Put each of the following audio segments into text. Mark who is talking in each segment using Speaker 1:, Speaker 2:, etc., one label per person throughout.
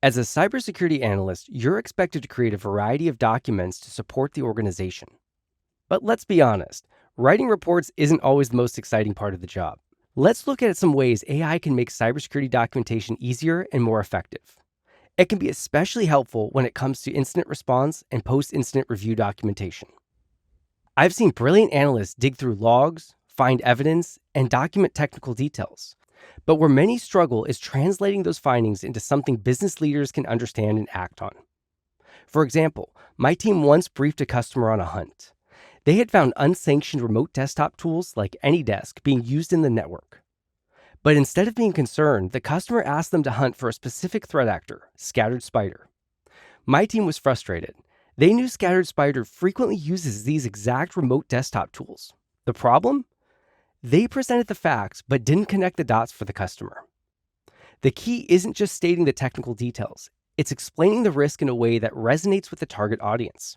Speaker 1: As a cybersecurity analyst, you're expected to create a variety of documents to support the organization. But let's be honest, writing reports isn't always the most exciting part of the job. Let's look at some ways AI can make cybersecurity documentation easier and more effective. It can be especially helpful when it comes to incident response and post-incident review documentation. I've seen brilliant analysts dig through logs, find evidence, and document technical details. But where many struggle is translating those findings into something business leaders can understand and act on. For example, my team once briefed a customer on a hunt. They had found unsanctioned remote desktop tools like AnyDesk being used in the network. But instead of being concerned, the customer asked them to hunt for a specific threat actor, Scattered Spider. My team was frustrated. They knew Scattered Spider frequently uses these exact remote desktop tools. The problem? They presented the facts, but didn't connect the dots for the customer. The key isn't just stating the technical details. It's explaining the risk in a way that resonates with the target audience.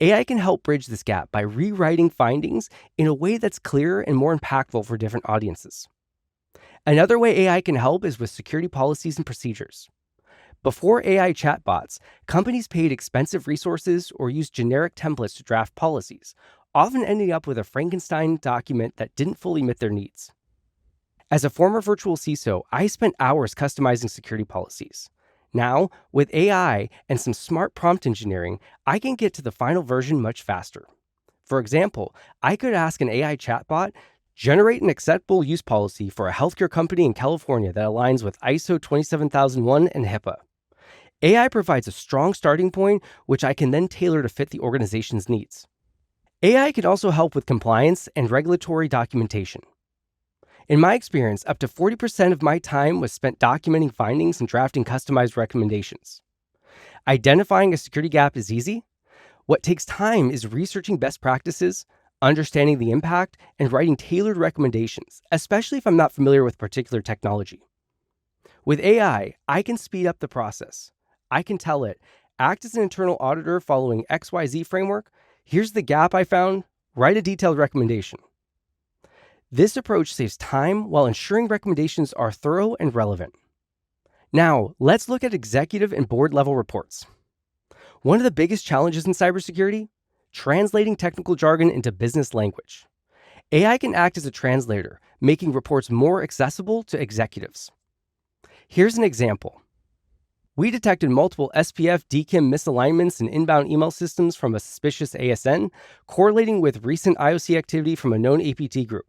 Speaker 1: AI can help bridge this gap by rewriting findings in a way that's clearer and more impactful for different audiences. Another way AI can help is with security policies and procedures. Before AI chatbots, companies paid expensive resources or used generic templates to draft policies, often ending up with a Frankenstein document that didn't fully meet their needs. As a former virtual CISO, I spent hours customizing security policies. Now, with AI and some smart prompt engineering, I can get to the final version much faster. For example, I could ask an AI chatbot, generate an acceptable use policy for a healthcare company in California that aligns with ISO 27001 and HIPAA. AI provides a strong starting point, which I can then tailor to fit the organization's needs. AI can also help with compliance and regulatory documentation. In my experience, up to 40% of my time was spent documenting findings and drafting customized recommendations. Identifying a security gap is easy. What takes time is researching best practices, understanding the impact, and writing tailored recommendations, especially if I'm not familiar with particular technology. With AI, I can speed up the process. I can tell it, act as an internal auditor following XYZ framework. Here's the gap I found. Write a detailed recommendation. This approach saves time while ensuring recommendations are thorough and relevant. Now, let's look at executive and board level reports. One of the biggest challenges in cybersecurity? Translating technical jargon into business language. AI can act as a translator, making reports more accessible to executives. Here's an example. We detected multiple SPF DKIM misalignments in inbound email systems from a suspicious ASN, correlating with recent IOC activity from a known APT group.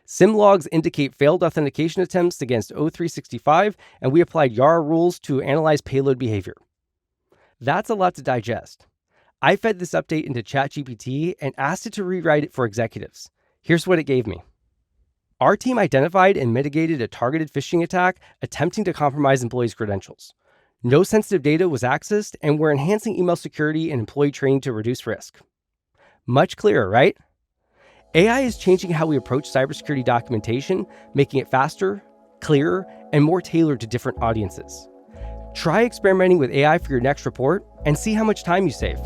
Speaker 1: SIM logs indicate failed authentication attempts against O365, and we applied YARA rules to analyze payload behavior. That's a lot to digest. I fed this update into ChatGPT and asked it to rewrite it for executives. Here's what it gave me. Our team identified and mitigated a targeted phishing attack attempting to compromise employees' credentials. No sensitive data was accessed, and we're enhancing email security and employee training to reduce risk. Much clearer, right? AI is changing how we approach cybersecurity documentation, making it faster, clearer, and more tailored to different audiences. Try experimenting with AI for your next report and see how much time you save.